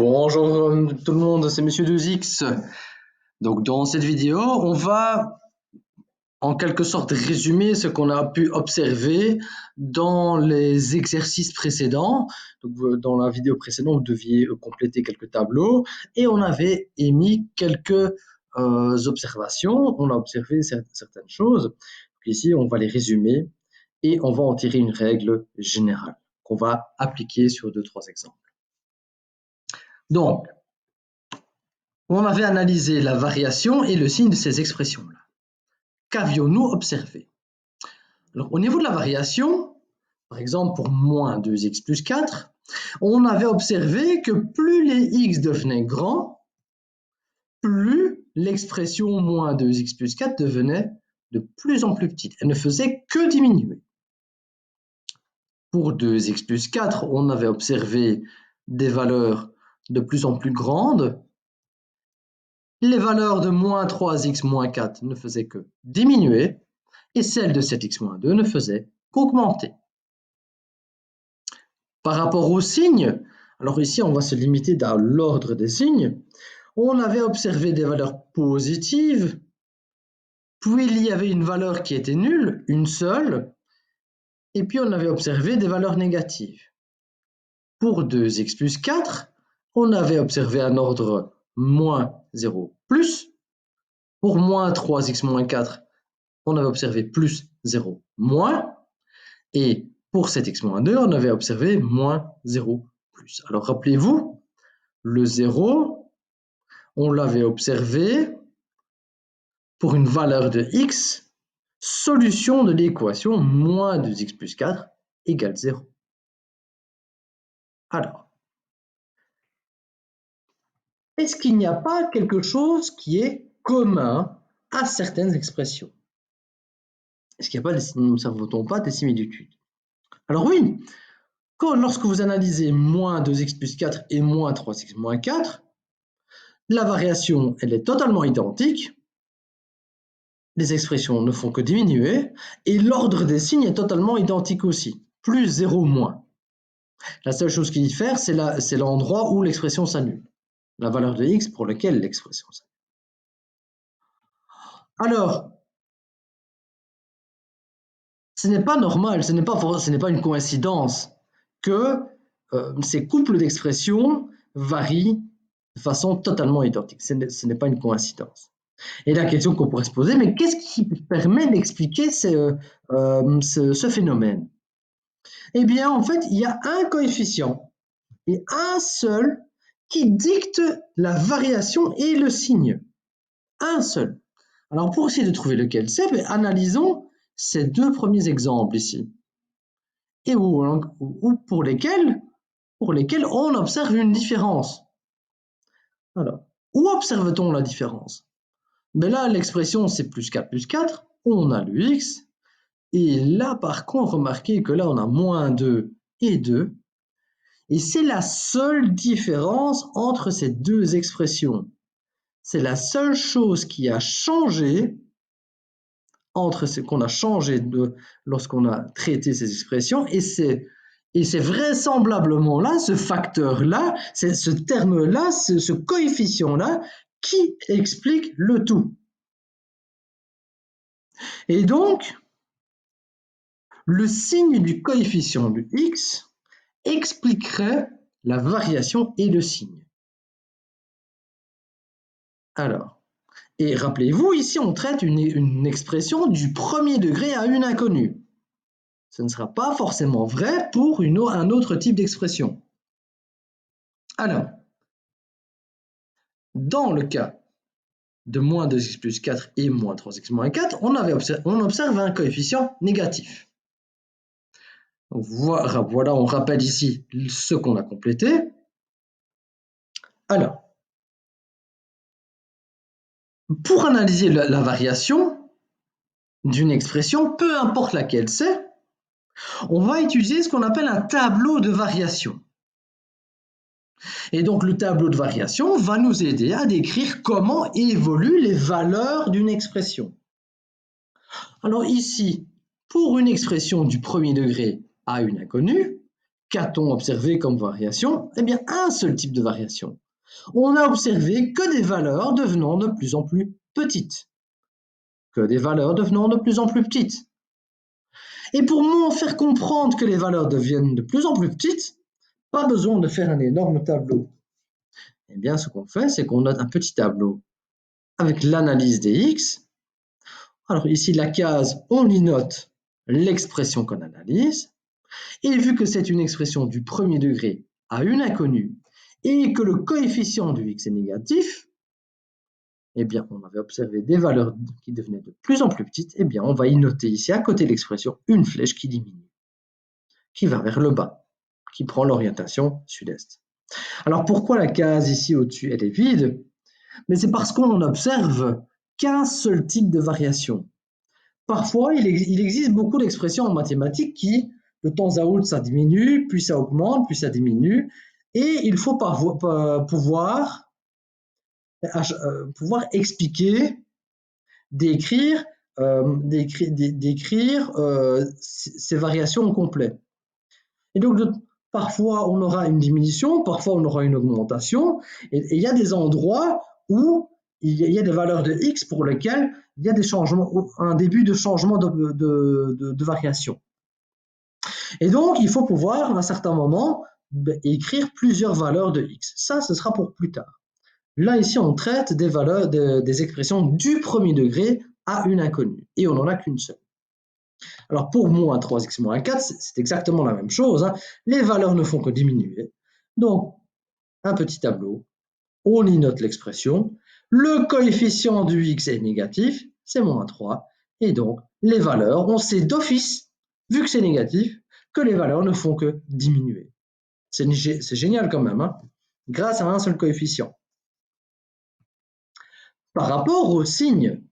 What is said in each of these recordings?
Bonjour tout le monde, c'est Monsieur 2X. Donc dans cette vidéo, on va en quelque sorte résumer ce qu'on a pu observer dans les exercices précédents. Donc, dans la vidéo précédente, vous deviez compléter quelques tableaux et on avait émis quelques observations. On a observé certaines choses. Donc, ici, on va les résumer et on va en tirer une règle générale qu'on va appliquer sur 2-3 exemples. Donc, on avait analysé la variation et le signe de ces expressions-là. Qu'avions-nous observé? Alors, au niveau de la variation, par exemple pour moins 2x plus 4, on avait observé que plus les x devenaient grands, plus l'expression moins 2x plus 4 devenait de plus en plus petite. Elle ne faisait que diminuer. Pour 2x plus 4, on avait observé des valeurs de plus en plus grandes. Les valeurs de moins 3x moins 4 ne faisaient que diminuer et celles de 7x moins 2 ne faisaient qu'augmenter. Par rapport aux signes, alors ici on va se limiter dans l'ordre des signes, on avait observé des valeurs positives, puis il y avait une valeur qui était nulle, une seule, et puis on avait observé des valeurs négatives. Pour 2x plus 4, on avait observé un ordre moins 0 plus. Pour moins 3x moins 4, on avait observé plus 0 moins. Et pour 7x moins 2, on avait observé moins 0 plus. Alors rappelez-vous, le 0, on l'avait observé pour une valeur de x, solution de l'équation moins 2x plus 4 égale 0. Alors, est-ce qu'il n'y a pas quelque chose qui est commun à certaines expressions? Est-ce qu'il n'y a pas, n'observe-t-on pas des similitudes? Alors oui, lorsque vous analysez moins 2x plus 4 et moins 3x moins 4, la variation, elle est totalement identique, les expressions ne font que diminuer, et l'ordre des signes est totalement identique aussi, plus 0 moins. La seule chose qui diffère, c'est l'endroit où l'expression s'annule, la valeur de x pour laquelle l'expression s'annule. Alors, ce n'est pas normal, ce n'est pas une coïncidence que ces couples d'expressions varient de façon totalement identique. Ce n'est pas une coïncidence. Et la question qu'on pourrait se poser, mais qu'est-ce qui permet d'expliquer ce phénomène? Eh bien, en fait, il y a un coefficient, et un seul, qui dicte la variation et le signe. Un seul. Alors, pour essayer de trouver lequel c'est, analysons ces deux premiers exemples ici, et pour lesquels on observe une différence. Alors, où observe-t-on la différence? Mais là, l'expression c'est plus 4, on a le x, et là par contre, remarquez que là on a moins 2 et 2, et c'est la seule différence entre ces deux expressions. C'est la seule chose qui a changé entre ce qu'on a changé lorsqu'on a traité ces expressions, et c'est vraisemblablement là, ce facteur-là, c'est ce terme-là, ce coefficient-là, qui explique le tout. Et donc, le signe du coefficient de x expliquerait la variation et le signe. Alors, et rappelez-vous, ici on traite une expression du premier degré à une inconnue. Ce ne sera pas forcément vrai pour un autre type d'expression. Alors, dans le cas de moins 2x plus 4 et moins 3x moins 4, on observe un coefficient négatif. Donc, voilà, on rappelle ici ce qu'on a complété. Alors, pour analyser la variation d'une expression, peu importe laquelle c'est, on va utiliser ce qu'on appelle un tableau de variation. Et donc le tableau de variation va nous aider à décrire comment évoluent les valeurs d'une expression. Alors ici, pour une expression du premier degré à une inconnue, qu'a-t-on observé comme variation? Eh bien, un seul type de variation. On a observé que des valeurs devenant de plus en plus petites. Que des valeurs devenant de plus en plus petites. Et pour nous faire comprendre que les valeurs deviennent de plus en plus petites, pas besoin de faire un énorme tableau. Eh bien, ce qu'on fait, c'est qu'on note un petit tableau avec l'analyse des x. Alors ici, la case, on y note l'expression qu'on analyse. Et vu que c'est une expression du premier degré à une inconnue et que le coefficient du x est négatif, eh bien, on avait observé des valeurs qui devenaient de plus en plus petites. Eh bien, on va y noter ici, à côté de l'expression, une flèche qui diminue, qui va vers le bas, qui prend l'orientation sud-est. Alors, pourquoi la case ici au-dessus, elle est vide? Mais c'est parce qu'on n'observe qu'un seul type de variation. Parfois, il existe beaucoup d'expressions en mathématiques qui, de temps à autre, ça diminue, puis ça augmente, puis ça diminue, et il faut pouvoir expliquer, décrire ces variations au complet. Et donc, parfois, on aura une diminution, parfois, on aura une augmentation, et il y a des endroits où il y a des valeurs de x pour lesquelles il y a des changements, un début de changement de variation. Et donc, il faut pouvoir, à un certain moment, écrire plusieurs valeurs de x. Ça, ce sera pour plus tard. Là, ici, on traite des valeurs, des expressions du premier degré à une inconnue, et on n'en a qu'une seule. Alors, pour moins 3x moins 4, c'est exactement la même chose. Hein. Les valeurs ne font que diminuer. Donc, un petit tableau, on y note l'expression. Le coefficient du x est négatif, c'est moins 3. Et donc, les valeurs, on sait d'office, vu que c'est négatif, que les valeurs ne font que diminuer. C'est génial quand même, hein, grâce à un seul coefficient. Par rapport aux signes,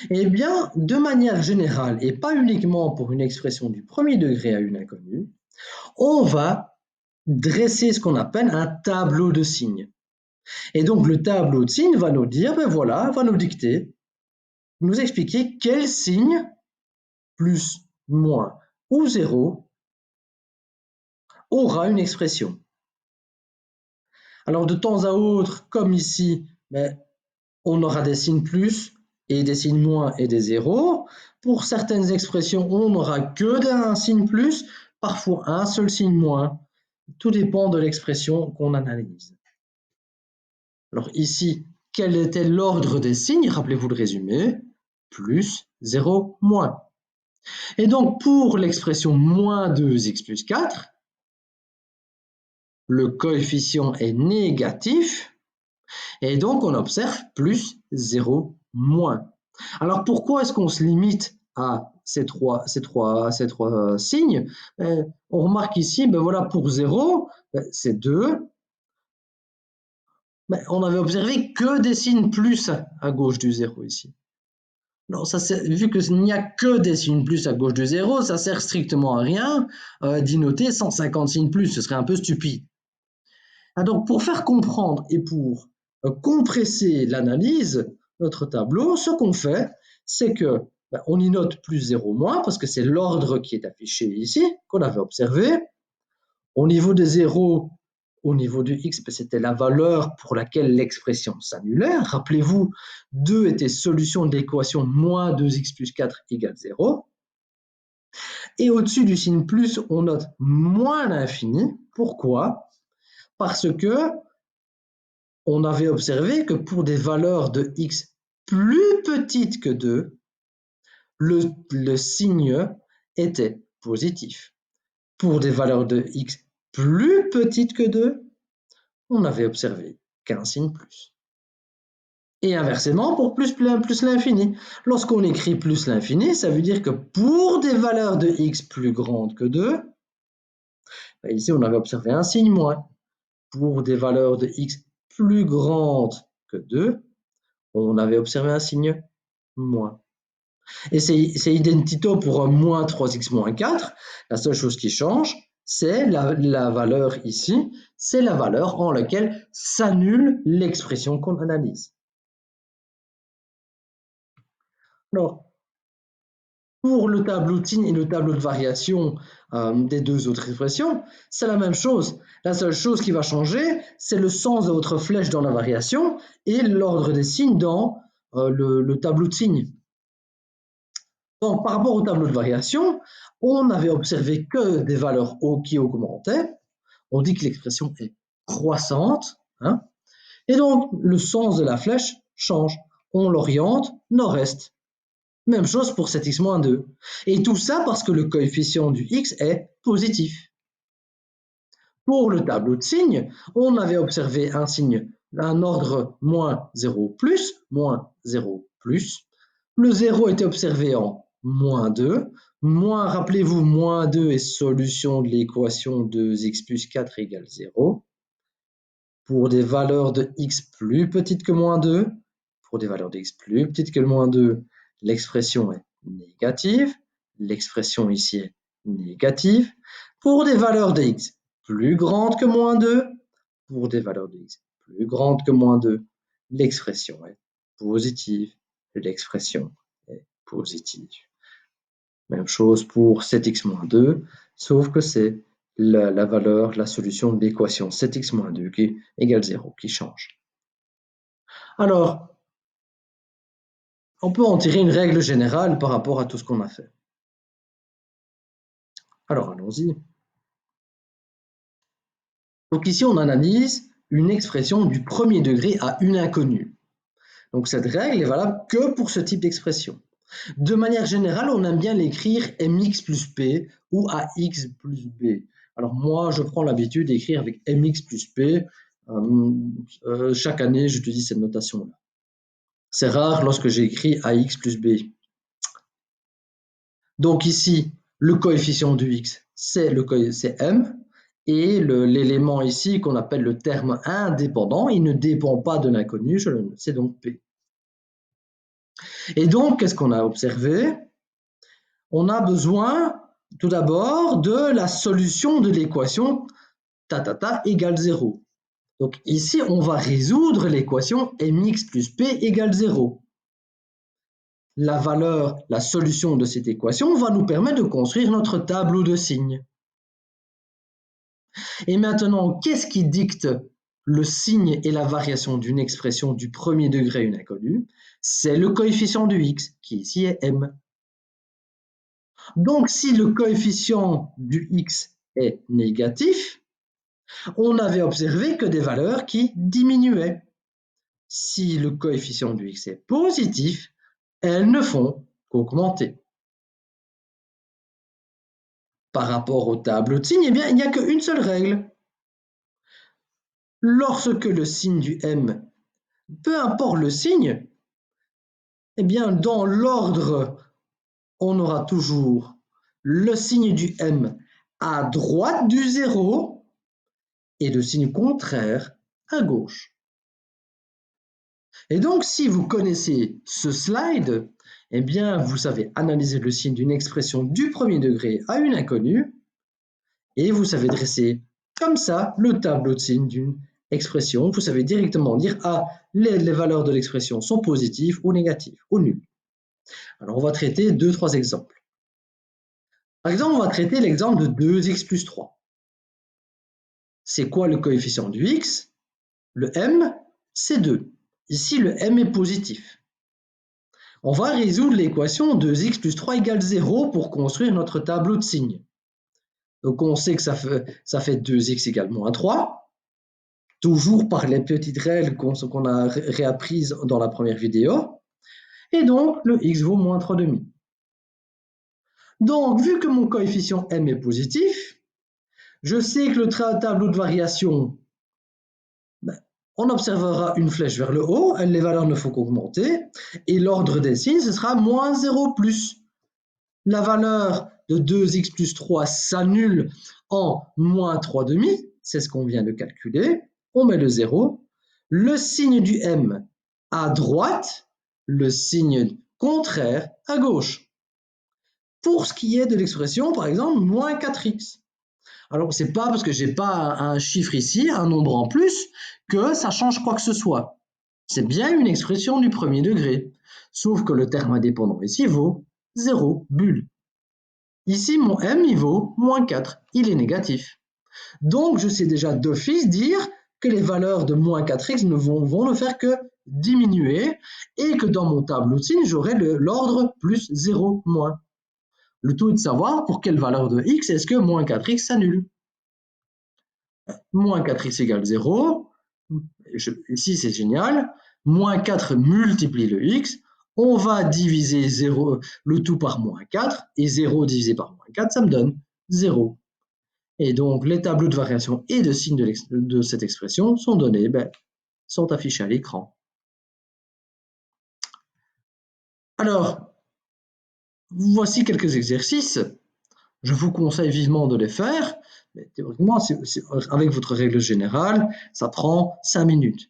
eh bien, de manière générale, et pas uniquement pour une expression du premier degré à une inconnue, on va dresser ce qu'on appelle un tableau de signes. Et donc, le tableau de signes va nous dire, ben voilà, va nous dicter, nous expliquer quel signe, plus, moins ou 0, aura une expression. Alors, de temps à autre, comme ici, ben, on aura des signes plus et des signes moins et des zéros. Pour certaines expressions, on n'aura que d'un signe plus, parfois un seul signe moins. Tout dépend de l'expression qu'on analyse. Alors ici, quel était l'ordre des signes? Rappelez-vous le résumé. Plus, 0, moins. Et donc, pour l'expression moins 2x plus 4, le coefficient est négatif, et donc on observe plus, 0, moins. Alors pourquoi est-ce qu'on se limite à ces trois signes? On remarque ici, ben voilà, pour 0, c'est 2. Ben, on avait observé que des signes plus à gauche du 0 ici. Non, vu qu'il n'y a que des signes plus à gauche du 0, ça sert strictement à rien d'y noter 150 signes plus, ce serait un peu stupide. Ah, donc pour faire comprendre et pour compresser l'analyse, notre tableau, ce qu'on fait, c'est que on y note plus 0 moins, parce que c'est l'ordre qui est affiché ici, qu'on avait observé. Au niveau de 0, au niveau du x, c'était la valeur pour laquelle l'expression s'annulait. Rappelez-vous, 2 était solution de l'équation moins 2x plus 4 égale 0. Et au-dessus du signe plus, on note moins l'infini. Pourquoi? Parce que on avait observé que pour des valeurs de x plus petites que 2, le signe était positif. Pour des valeurs de x plus petites que 2, on avait observé qu'un signe plus. Et inversement pour plus l'infini. Lorsqu'on écrit plus l'infini, ça veut dire que pour des valeurs de x plus grandes que 2, ici on avait observé un signe moins. Pour des valeurs de x plus grandes que 2, on avait observé un signe moins. Et c'est identito pour moins 3x moins 4. La seule chose qui change, c'est la valeur ici, c'est la valeur en laquelle s'annule l'expression qu'on analyse. Alors, Pour le tableau de signes et le tableau de variation des deux autres expressions, c'est la même chose. La seule chose qui va changer, c'est le sens de votre flèche dans la variation et l'ordre des signes dans le tableau de signes. Donc, par rapport au tableau de variation, on n'avait observé que des valeurs qui augmentaient. On dit que l'expression est croissante, hein, et donc le sens de la flèche change. On l'oriente nord-est. Même chose pour cet x-2. Et tout ça parce que le coefficient du x est positif. Pour le tableau de signes, on avait observé un signe, un ordre moins 0 plus, moins 0 plus. Le 0 était observé en moins 2. Moins, rappelez-vous, moins 2 est solution de l'équation 2x plus 4 égale 0. Pour des valeurs de x plus petites que moins 2, pour des valeurs de x plus petites que moins 2, l'expression est négative. L'expression ici est négative. Pour des valeurs de x plus grandes que moins 2, pour des valeurs de x plus grandes que moins 2, l'expression est positive. L'expression est positive. Même chose pour 7x-2, sauf que c'est la valeur, la solution de l'équation 7x-2 qui égale 0, qui change. Alors, on peut en tirer une règle générale par rapport à tout ce qu'on a fait. Alors, allons-y. Donc ici, on analyse une expression du premier degré à une inconnue. Donc cette règle est valable que pour ce type d'expression. De manière générale, on aime bien l'écrire mx plus p ou ax plus b. Alors moi, je prends l'habitude d'écrire avec mx plus p. Chaque année, j'utilise cette notation-là. C'est rare lorsque j'écris ax plus b. Donc ici, le coefficient du x, c'est m. Et l'élément ici qu'on appelle le terme indépendant, il ne dépend pas de l'inconnu, c'est donc p. Et donc, qu'est-ce qu'on a observé? On a besoin tout d'abord de la solution de l'équation égale 0. Donc ici, on va résoudre l'équation mx plus p égale 0. La valeur, la solution de cette équation va nous permettre de construire notre tableau de signes. Et maintenant, qu'est-ce qui dicte le signe et la variation d'une expression du premier degré à une inconnue? C'est le coefficient du x, qui ici est m. Donc, si le coefficient du x est négatif, on avait observé que des valeurs qui diminuaient. Si le coefficient du x est positif, elles ne font qu'augmenter. Par rapport au tableau de signes, eh bien, il n'y a qu'une seule règle. Lorsque le signe du m, peu importe le signe, eh bien, dans l'ordre, on aura toujours le signe du m à droite du 0 et le signe contraire à gauche. Et donc, si vous connaissez ce slide, eh bien, vous savez analyser le signe d'une expression du premier degré à une inconnue et vous savez dresser comme ça le tableau de signes d'une expression. Vous savez directement dire les valeurs de l'expression sont positives ou négatives ou nulles. Alors, on va traiter 2-3 exemples. Par exemple, on va traiter l'exemple de 2x plus 3. C'est quoi le coefficient du x? Le m, c'est 2. Ici, le m est positif. On va résoudre l'équation 2x plus 3 égale 0 pour construire notre tableau de signes. Donc on sait que ça fait 2x égale moins 3, toujours par les petites règles qu'on a réapprises dans la première vidéo. Et donc le x vaut moins 3,5. Donc vu que mon coefficient m est positif, je sais que le tableau de variation, on observera une flèche vers le haut, les valeurs ne font qu'augmenter, et l'ordre des signes, ce sera moins 0 plus. La valeur de 2x plus 3 s'annule en moins 3,5, c'est ce qu'on vient de calculer, on met le 0, le signe du m à droite, le signe contraire à gauche. Pour ce qui est de l'expression, par exemple, moins 4x. Alors, ce n'est pas parce que je n'ai pas un chiffre ici, un nombre en plus, que ça change quoi que ce soit. C'est bien une expression du premier degré, sauf que le terme indépendant ici vaut 0, bulle. Ici, mon m, il vaut moins 4, il est négatif. Donc, je sais déjà d'office dire que les valeurs de moins 4x vont ne faire que diminuer et que dans mon tableau de signes, j'aurai l'ordre plus 0, moins. Le tout est de savoir pour quelle valeur de x est-ce que moins 4x s'annule. Moins 4x égale 0. Ici, c'est génial. Moins 4 multiplie le x. On va diviser 0, le tout par moins 4. Et 0 divisé par moins 4, ça me donne 0. Et donc, les tableaux de variation et de signes de cette expression sont donnés, sont affichés à l'écran. Alors, voici quelques exercices. Je vous conseille vivement de les faire. Mais théoriquement, avec votre règle générale, ça prend 5 minutes.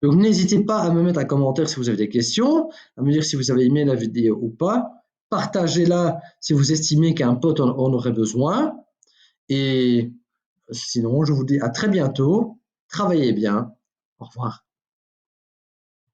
Donc, n'hésitez pas à me mettre un commentaire si vous avez des questions, à me dire si vous avez aimé la vidéo ou pas. Partagez-la si vous estimez qu'un pote en aurait besoin. Et sinon, je vous dis à très bientôt. Travaillez bien. Au revoir.